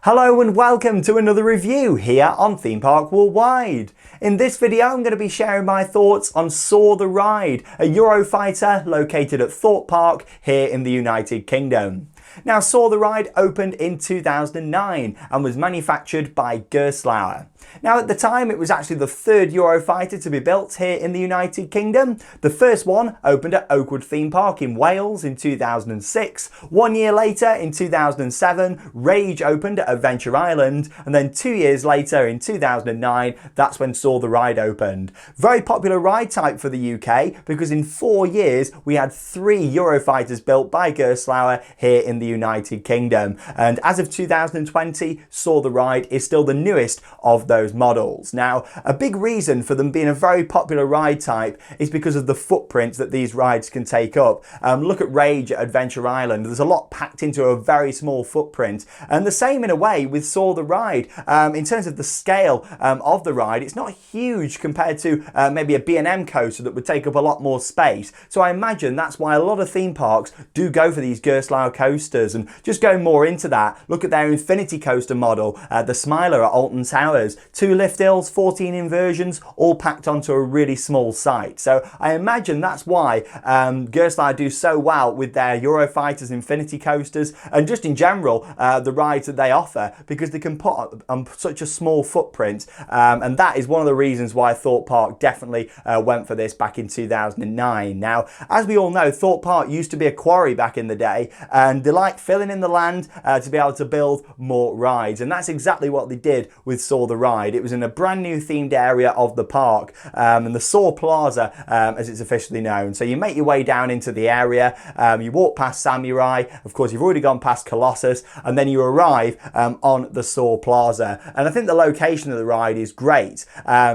Hello and welcome to another review here on Theme Park Worldwide. In this video I'm going to be sharing my thoughts on Soar the Ride, a Eurofighter located at Thorpe Park here in the United Kingdom. Now, Soar the Ride opened in 2009 and was manufactured by Gerstlauer. Now, at the time, it was actually the third Eurofighter to be built here in the United Kingdom. The first one opened at Oakwood Theme Park in Wales in 2006. 1 year later, in 2007, Rage opened at Adventure Island. And then 2 years later, in 2009, that's when Soar the Ride opened. Very popular ride type for the UK because in 4 years, we had 3 Eurofighters built by Gerstlauer here in the United Kingdom. And as of 2020, Soar the Ride is still the newest of those models. Now, a big reason for them being a very popular ride type is because of the footprint that these rides can take up. Look at Rage at Adventure Island. There's a lot packed into a very small footprint. And the same in a way with Soar the Ride. In terms of the scale of the ride, it's not huge compared to maybe a B&M coaster that would take up a lot more space. So I imagine that's why a lot of theme parks do go for these Gerstlauer coasters. And just going more into that, look at their Infinity Coaster model, the Smiler at Alton Towers. 2 lift hills, 14 inversions, all packed onto a really small site. So I imagine that's why Gerstlauer do so well with their Eurofighters, Infinity Coasters, and just in general, the rides that they offer, because they can put on such a small footprint. And that is one of the reasons why Thorpe Park definitely went for this back in 2009. Now, as we all know, Thorpe Park used to be a quarry back in the day, and they like filling in the land to be able to build more rides. And that's exactly what they did with Soar the Ride. It was in a brand new themed area of the park, and the Soar Plaza, as it's officially known. So you make your way down into the area, you walk past Samurai, of course you've already gone past Colossus, and then you arrive on the Soar Plaza. And I think the location of the ride is great,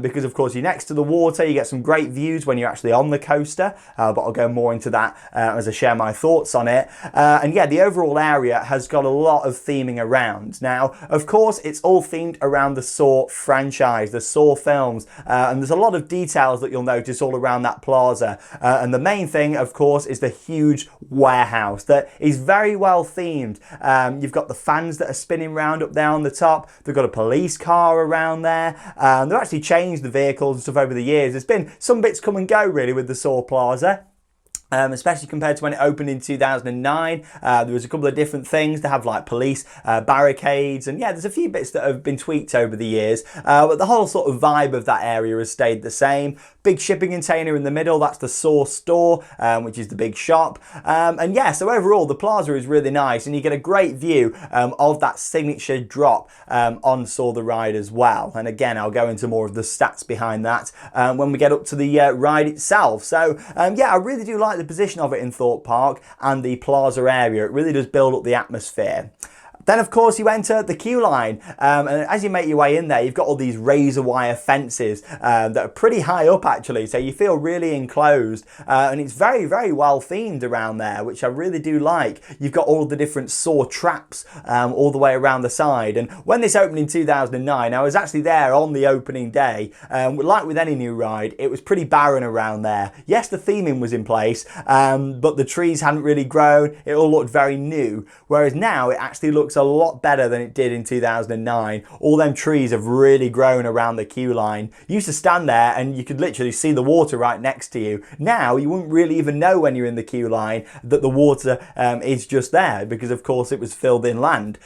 because of course you're next to the water, you get some great views when you're actually on the coaster, but I'll go more into that as I share my thoughts on it. And yeah, the overall area has got a lot of theming around. Now, of course, it's all themed around the Soar franchise, the Soar films, and there's a lot of details that you'll notice all around that plaza. And the main thing, of course, is the huge warehouse that is very well themed. You've got the fans that are spinning round up there on the top. They've got a police car around there. They've actually changed the vehicles and stuff over the years. There's been some bits come and go really with the Soar Plaza. Especially compared to when it opened in 2009. There was a couple of different things. They have like police barricades, and yeah, there's a few bits that have been tweaked over the years, but the whole sort of vibe of that area has stayed the same. Big shipping container in the middle, that's the Soar store, which is the big shop. And yeah, so overall the plaza is really nice, and you get a great view of that signature drop on Soar the Ride as well. And again, I'll go into more of the stats behind that when we get up to the ride itself. So yeah, I really do like the position of it in Thorpe Park and the plaza area. It really does build up the atmosphere. Then, of course, you enter the queue line, and as you make your way in there, you've got all these razor wire fences that are pretty high up, actually, so you feel really enclosed, and it's very, very well themed around there, which I really do like. You've got all the different Soar traps all the way around the side, and when this opened in 2009, I was actually there on the opening day. Like with any new ride, it was pretty barren around there. Yes, the theming was in place, but the trees hadn't really grown. It all looked very new, whereas now it actually looks a lot better than it did in 2009. All them trees have really grown around the queue line. You used to stand there and you could literally see the water right next to you. Now you wouldn't really even know when you're in the queue line that the water is just there, because of course it was filled in land.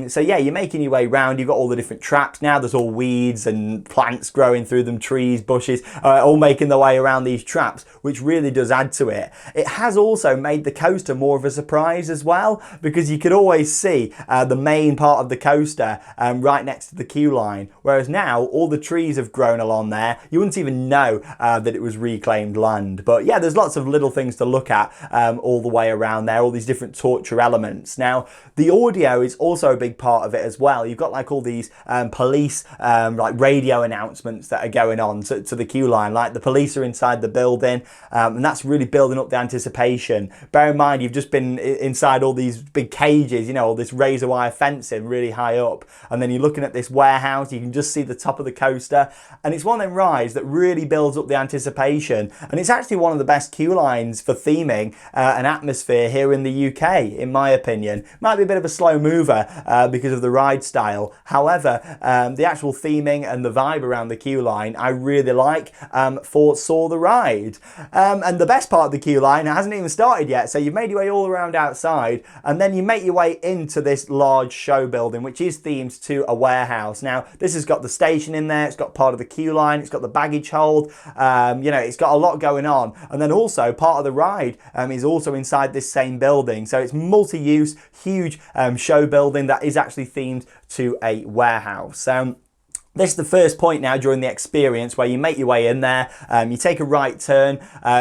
So yeah, you're making your way around. You've got all the different traps. Now there's all weeds and plants growing through them, trees, bushes, all making their way around these traps, which really does add to it. It has also made the coaster more of a surprise as well, because you could always see the main part of the coaster right next to the queue line, whereas now all the trees have grown along there. You wouldn't even know that it was reclaimed land. But yeah, there's lots of little things to look at all the way around there, all these different torture elements. Now, the audio is also a big part of it as well. You've got like all these police like radio announcements that are going on to the queue line, like the police are inside the building, and that's really building up the anticipation. Bear in mind, you've just been inside all these big cages, you know, all this razor wire fencing really high up, and then you're looking at this warehouse, you can just see the top of the coaster, and it's one of them rides that really builds up the anticipation, and it's actually one of the best queue lines for theming an atmosphere here in the UK, in my opinion. Might be a bit of a slow mover because of the ride style. However, the actual theming and the vibe around the queue line I really like for Saw the Ride. And the best part of the queue line hasn't even started yet, so you've made your way all around outside, and then you make your way into this large show building, which is themed to a warehouse. Now, this has got the station in there, it's got part of the queue line, it's got the baggage hold, you know, it's got a lot going on. And then also part of the ride is also inside this same building. So it's multi-use, huge show building that is actually themed to a warehouse. This is the first point now during the experience where you make your way in there, you take a right turn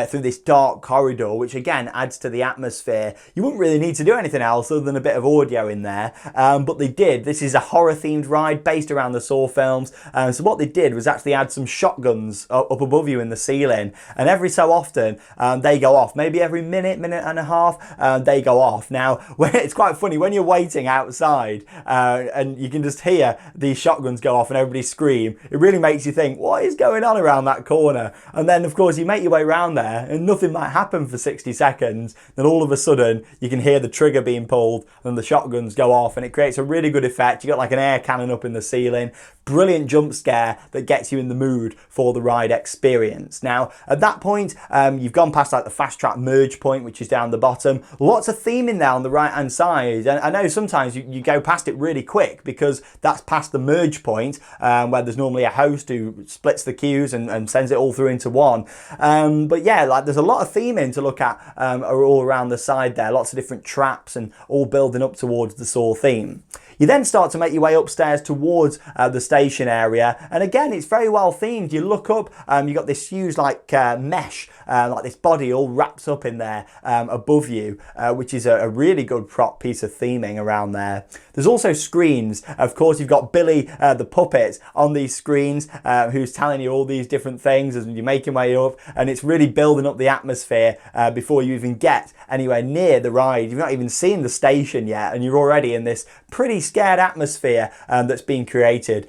through this dark corridor, which again adds to the atmosphere. You wouldn't really need to do anything else other than a bit of audio in there, but they did. This is a horror themed ride based around the Saw films, so what they did was actually add some shotguns up above you in the ceiling, and every so often they go off, maybe every minute and a half they go off. Now, it's quite funny when you're waiting outside and you can just hear these shotguns go off and everybody scream. It really makes you think, what is going on around that corner? And then of course you make your way around there and nothing might happen for 60 seconds, then all of a sudden you can hear the trigger being pulled and the shotguns go off, and it creates a really good effect. You got like an air cannon up in the ceiling. Brilliant jump scare that gets you in the mood for the ride experience. Now, at that point, you've gone past like the fast track merge point, which is down the bottom. Lots of theming there on the right hand side. And I know sometimes you go past it really quick because that's past the merge point, where there's normally a host who splits the queues and sends it all through into one. But yeah, like there's a lot of theming to look at all around the side there. Lots of different traps and all building up towards the Saw theme. You then start to make your way upstairs towards the station area, and again it's very well themed. You look up, you've got this huge like mesh, like this body all wrapped up in there above you, which is a really good prop piece of theming around there. There's also screens. Of course, you've got Billy the puppet on these screens, who's telling you all these different things as you're making your way up, and it's really building up the atmosphere before you even get anywhere near the ride. You've not even seen the station yet, and you're already in this pretty scared atmosphere that's being created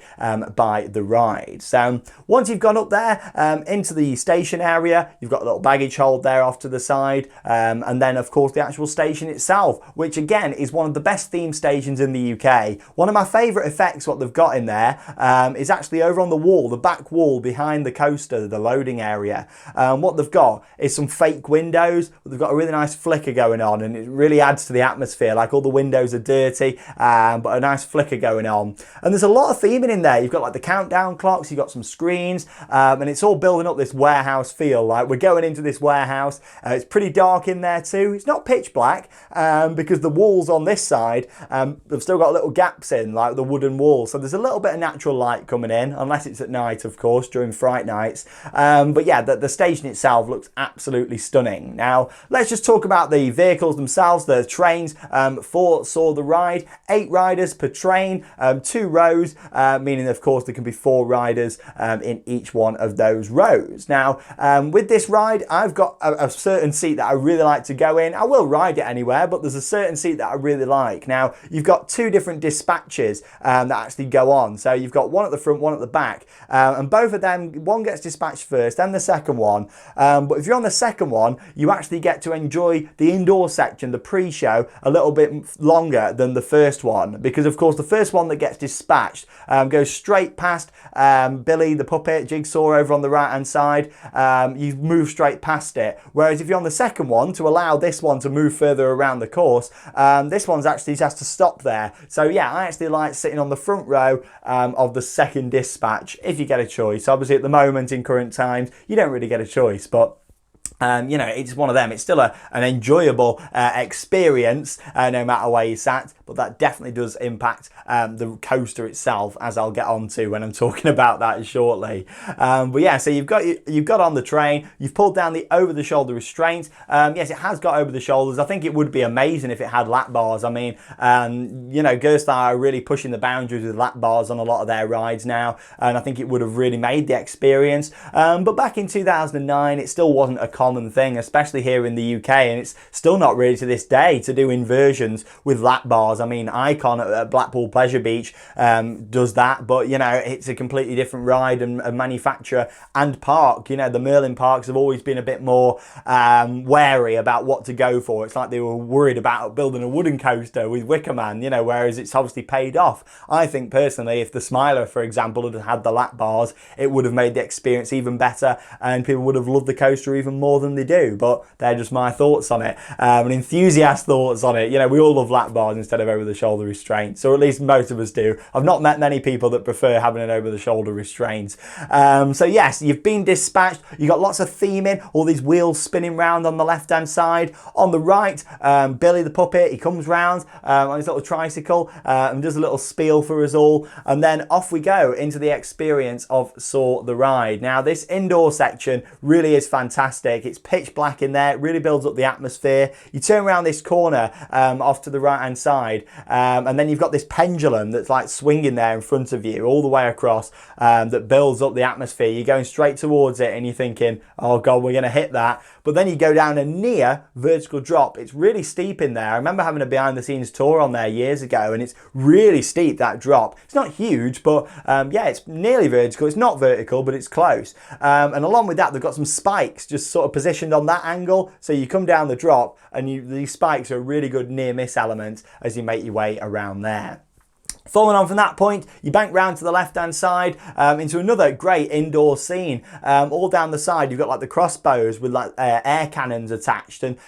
by the ride. So once you've gone up there into the station area, you've got a little baggage hold there off to the side, and then of course the actual station itself, which again is one of the best themed stations in the UK. One of my favourite effects what they've got in there is actually over on the wall, the back wall behind the coaster, the loading area. What they've got is some fake windows, but they've got a really nice flicker going on, and it really adds to the atmosphere. Like all the windows are dirty, but a nice flicker going on. And there's a lot of theming in there. You've got like the countdown clocks, you've got some screens, and it's all building up this warehouse feel. Like we're going into this warehouse. It's pretty dark in there too. It's not pitch black because the walls on this side, they've still got little gaps in, like the wooden walls. So there's a little bit of natural light coming in, unless it's at night, of course, during fright nights. But yeah, the station itself looks absolutely stunning. Now, let's just talk about the vehicles themselves, the trains for Saw the Ride. 8 riders per train, 2 rows, meaning of course there can be 4 riders in each one of those rows. Now, with this ride, I've got a certain seat that I really like to go in. I will ride it anywhere, but there's a certain seat that I really like. Now, you've got 2 different dispatches that actually go on. So you've got one at the front, one at the back, and both of them, one gets dispatched first, then the second one. But if you're on the second one, you actually get to enjoy the indoor section, the pre-show, a little bit longer than the first one, because of course the first one that gets dispatched goes straight past Billy the puppet, Jigsaw over on the right hand side. You move straight past it, whereas if you're on the second one, to allow this one to move further around the course, this one's actually has to stop there. So yeah, I actually like sitting on the front row of the second dispatch if you get a choice. Obviously at the moment in current times you don't really get a choice, but you know, it's one of them. It's still an enjoyable experience no matter where you sat, but that definitely does impact the coaster itself, as I'll get onto when I'm talking about that shortly. But yeah, so you've got on the train, you've pulled down the over-the-shoulder restraint. Yes, it has got over the shoulders. I think it would be amazing if it had lap bars. I mean, you know, Gerstlauer are really pushing the boundaries with lap bars on a lot of their rides now, and I think it would have really made the experience. But back in 2009, it still wasn't a concept. common thing, especially here in the UK, and it's still not really to this day to do inversions with lap bars. I mean, Icon at Blackpool Pleasure Beach does that, but you know, it's a completely different ride and manufacturer and park. You know, the Merlin parks have always been a bit more wary about what to go for. It's like they were worried about building a wooden coaster with Wicker Man, you know, whereas it's obviously paid off. I think personally, if the Smiler, for example, had had the lap bars, it would have made the experience even better and people would have loved the coaster even more than they do. But they're just my thoughts on it, and enthusiast thoughts on it. You know, we all love lap bars instead of over-the-shoulder restraints, or at least most of us do. I've not met many people that prefer having an over-the-shoulder restraint. So yes, you've been dispatched. You've got lots of theming, all these wheels spinning round on the left-hand side. On the right, Billy the puppet, he comes round on his little tricycle and does a little spiel for us all, and then off we go into the experience of Soar the Ride. Now, this indoor section really is fantastic. It's pitch black in there. It really builds up the atmosphere. You turn around this corner off to the right-hand side, and then you've got this pendulum that's like swinging there in front of you all the way across, that builds up the atmosphere. You're going straight towards it and you're thinking, oh God, we're going to hit that. But then you go down a near vertical drop. It's really steep in there. I remember having a behind the scenes tour on there years ago, and it's really steep, that drop. It's not huge, but yeah, it's nearly vertical. It's not vertical, but it's close. And along with that, they've got some spikes just sort of positioned on that angle. So you come down the drop and these spikes are a really good near miss element as you make your way around there. Following on from that point, you bank round to the left-hand side into another great indoor scene. All down the side, you've got like the crossbows with like air cannons attached, and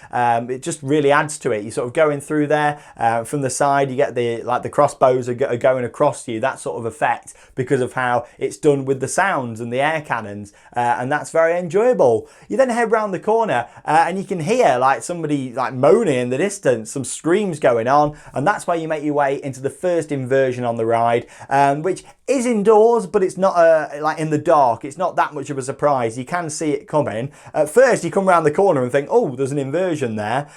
it just really adds to it. You're sort of going through there from the side. You get the crossbows are going across you. That sort of effect because of how it's done with the sounds and the air cannons, and that's very enjoyable. You then head round the corner and you can hear like somebody like moaning in the distance, some screams going on, and that's where you make your way into the first inversion on the ride, which is indoors, but it's not like in the dark. It's not that much of a surprise. You can see it coming. At first, you come around the corner and think, oh, there's an inversion there.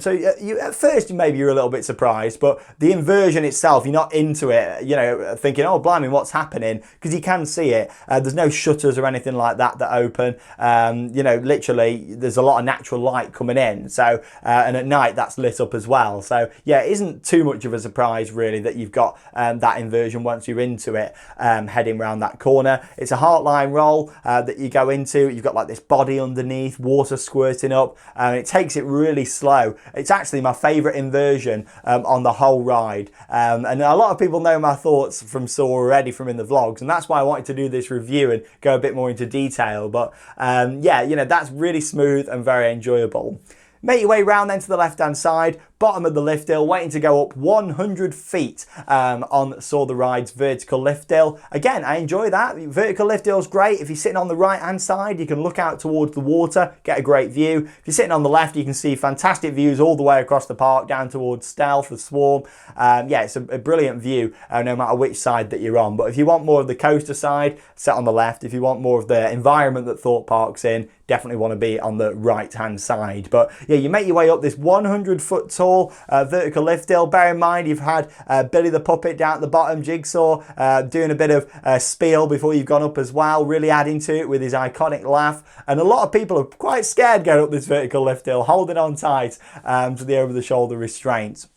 So at first, maybe you're a little bit surprised, but the inversion itself, you're not into it, you know, thinking, oh, blimey, what's happening? Because you can see it. There's no shutters or anything like that open. You know, literally, there's a lot of natural light coming in. So, and at night, that's lit up as well. So, yeah, it isn't too much of a surprise, really, that you've got that inversion once you're into it, heading around that corner. It's a heartline roll that you go into. You've got like this body underneath, water squirting up, and it takes it really slow. It's actually my favourite inversion on the whole ride, and a lot of people know my thoughts from Soar already from in the vlogs, and that's why I wanted to do this review and go a bit more into detail. But yeah, you know, that's really smooth and very enjoyable. Make your way round then to the left hand side, bottom of the lift hill, waiting to go up 100 feet on Soar the Ride's vertical lift hill. Again, I enjoy that. Vertical lift hill is great. If you're sitting on the right hand side, you can look out towards the water, get a great view. If you're sitting on the left, you can see fantastic views all the way across the park down towards Stealth, the Swarm. Yeah, it's a brilliant view no matter which side that you're on. But if you want more of the coaster side, sit on the left. If you want more of the environment that Thorpe Park's in, definitely want to be on the right hand side. But yeah, you make your way up this 100-foot tall vertical lift hill. Bear in mind, you've had Billy the puppet down at the bottom, Jigsaw, doing a bit of spiel before you've gone up as well, really adding to it with his iconic laugh. And a lot of people are quite scared going up this vertical lift hill, holding on tight to the over-the-shoulder restraints.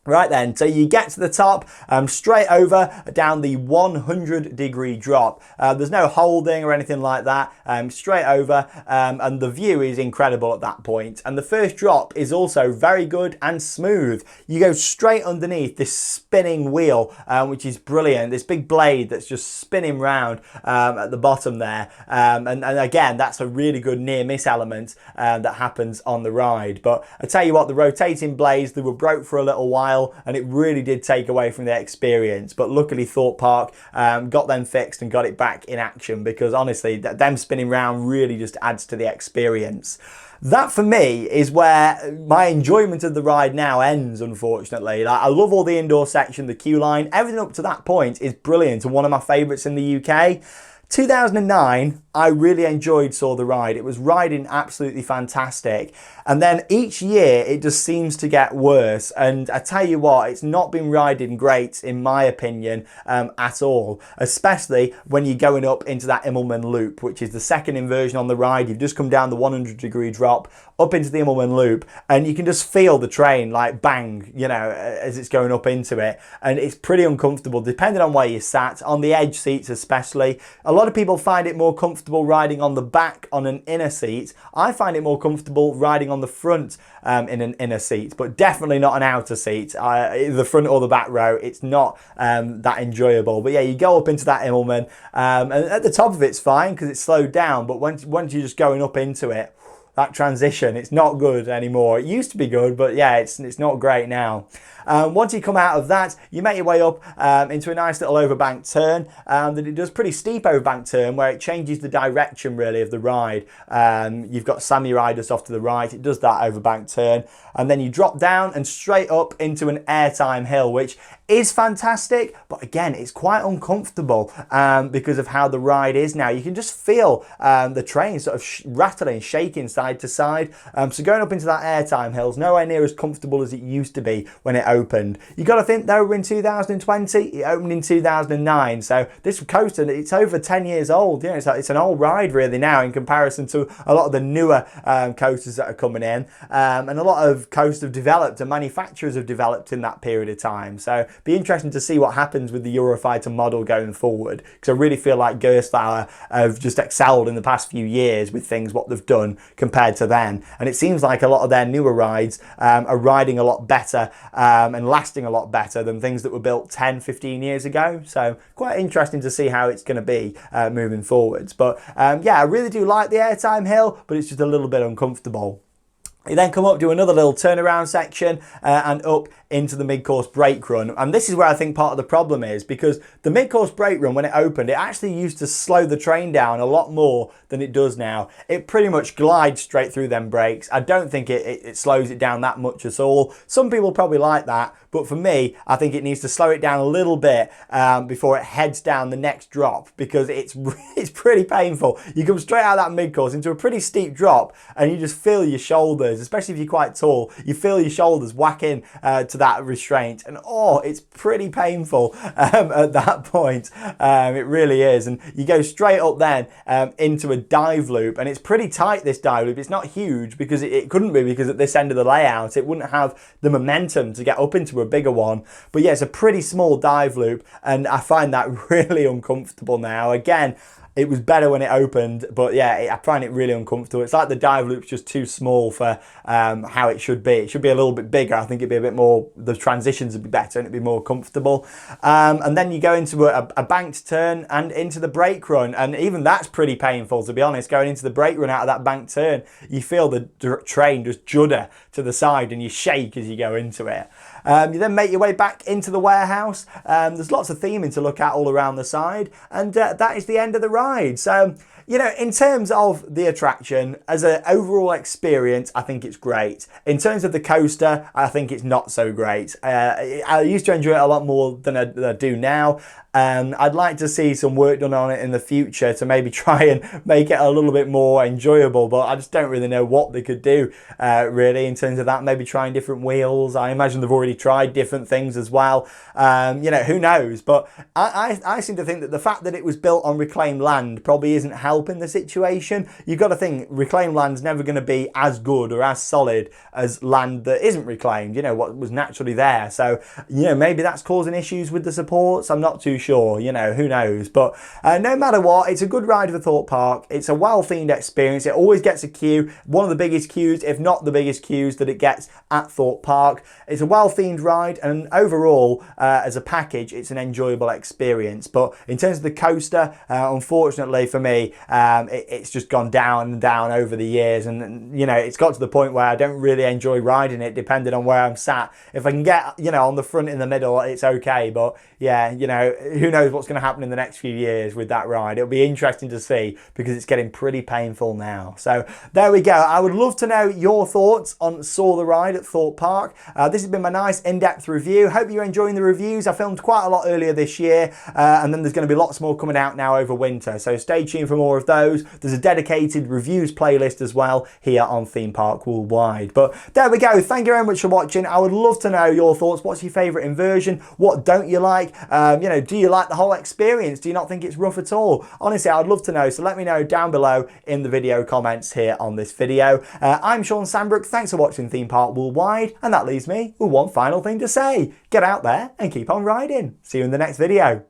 Right then, so you get to the top, straight over down the 100-degree drop. There's no holding or anything like that, straight over, and the view is incredible at that point. And the first drop is also very good and smooth. You go straight underneath this spinning wheel, which is brilliant. This big blade that's just spinning round at the bottom there. And again, that's a really good near-miss element that happens on the ride. But I tell you what, the rotating blades, they were broke for a little while, and it really did take away from the experience. But luckily Thorpe Park got them fixed and got it back in action, because honestly them spinning round really just adds to the experience. That for me is where my enjoyment of the ride now ends, unfortunately. Like, I love all the indoor section, the queue line, everything up to that point is brilliant and one of my favourites in the UK. 2009, I really enjoyed Saw the Ride. It was riding absolutely fantastic. And then each year it just seems to get worse. And I tell you what, it's not been riding great in my opinion at all, especially when you're going up into that Immelman loop, which is the second inversion on the ride. You've just come down the 100-degree drop up into the Immelman loop, and you can just feel the train like bang, you know, as it's going up into it. And it's pretty uncomfortable depending on where you sat, on the edge seats especially. A lot of people find it more comfortable riding on the back on an inner seat. I find it more comfortable riding on the front in an inner seat, but definitely not an outer seat. The front or the back row, it's not that enjoyable. But yeah, you go up into that Immelman, and at the top of it's fine because it's slowed down, but once you're just going up into it, that transition, it's not good anymore. It used to be good, but yeah, it's not great now. Once you come out of that, you make your way up into a nice little overbank turn. That it does pretty steep overbank turn where it changes the direction really of the ride. You've got Sammy Riders off to the right. It does that overbank turn, and then you drop down and straight up into an airtime hill, which is fantastic, but again, it's quite uncomfortable because of how the ride is now. You can just feel the train sort of rattling, shaking side to side. So going up into that airtime hill is nowhere near as comfortable as it used to be when it opened. You got to think they were in 2020. It opened in 2009, so this coaster, it's over 10 years old. You know, it's an old ride really now in comparison to a lot of the newer coasters that are coming in, and a lot of coasters have developed and manufacturers have developed in that period of time. So be interesting to see what happens with the Eurofighter model going forward, because I really feel like Gerstlauer have just excelled in the past few years with things what they've done compared to then, and it seems like a lot of their newer rides are riding a lot better and lasting a lot better than things that were built 10-15 years ago. So quite interesting to see how it's going to be moving forwards. But yeah, I really do like the airtime hill, but it's just a little bit uncomfortable. You then come up to another little turnaround section and up into the mid-course brake run. And this is where I think part of the problem is, because the mid-course brake run, when it opened, it actually used to slow the train down a lot more than it does now. It pretty much glides straight through them brakes. I don't think it slows it down that much at all. Some people probably like that, but for me, I think it needs to slow it down a little bit before it heads down the next drop, because it's pretty painful. You come straight out of that mid-course into a pretty steep drop, and you just feel your shoulders, especially if you're quite tall, you feel your shoulders whacking to that restraint, and oh, it's pretty painful at that point. It really is. And you go straight up then into a dive loop, and it's pretty tight, this dive loop. It's not huge because it couldn't be, because at this end of the layout it wouldn't have the momentum to get up into a bigger one. But yeah, it's a pretty small dive loop, and I find that really uncomfortable now. Again, it was better when it opened, but yeah, I find it really uncomfortable. It's like the dive loop's just too small for how it should be. It should be a little bit bigger. I think it'd be a bit more, the transitions would be better and it'd be more comfortable. And then you go into a banked turn and into the brake run, and even that's pretty painful, to be honest. Going into the brake run out of that banked turn, you feel the train just judder to the side and you shake as you go into it. You then make your way back into the warehouse. There's lots of theming to look at all around the side, and that is the end of the ride. So, you know, in terms of the attraction, as an overall experience, I think it's great. In terms of the coaster, I think it's not so great. I used to enjoy it a lot more than I do now. I'd like to see some work done on it in the future to maybe try and make it a little bit more enjoyable, but I just don't really know what they could do really in terms of that. Maybe trying different wheels. I imagine they've already tried different things as well. You know, who knows? But I seem to think that the fact that it was built on reclaimed land probably isn't helping the situation. You've got to think reclaimed land's never going to be as good or as solid as land that isn't reclaimed, you know, what was naturally there. So, you know, maybe that's causing issues with the supports. I'm not too sure, you know, who knows. But no matter what, it's a good ride for Thorpe Park. It's a well-themed experience. It always gets a queue, one of the biggest queues, if not the biggest queues that it gets at Thorpe Park. It's a well-themed ride, and overall, as a package, it's an enjoyable experience. But in terms of the coaster, unfortunately for me, it's just gone down and down over the years, and you know, it's got to the point where I don't really enjoy riding it, depending on where I'm sat. If I can get, you know, on the front in the middle, it's okay, but yeah, you know, who knows what's going to happen in the next few years with that ride. It'll be interesting to see because it's getting pretty painful now. So there we go. I would love to know your thoughts on Saw the Ride at Thorpe Park. This has been my nice in-depth review. Hope you're enjoying the reviews. I filmed quite a lot earlier this year, and then there's going to be lots more coming out now over winter. So stay tuned for more of those. There's a dedicated reviews playlist as well here on Theme Park Worldwide. But there we go. Thank you very much for watching. I would love to know your thoughts. What's your favourite inversion? What don't you like? You know, do you like the whole experience? Do you not think it's rough at all? Honestly, I'd love to know. So let me know down below in the video comments here on this video. I'm Sean Sandbrook. Thanks for watching Theme Park Worldwide. And that leaves me with one final thing to say. Get out there and keep on riding. See you in the next video.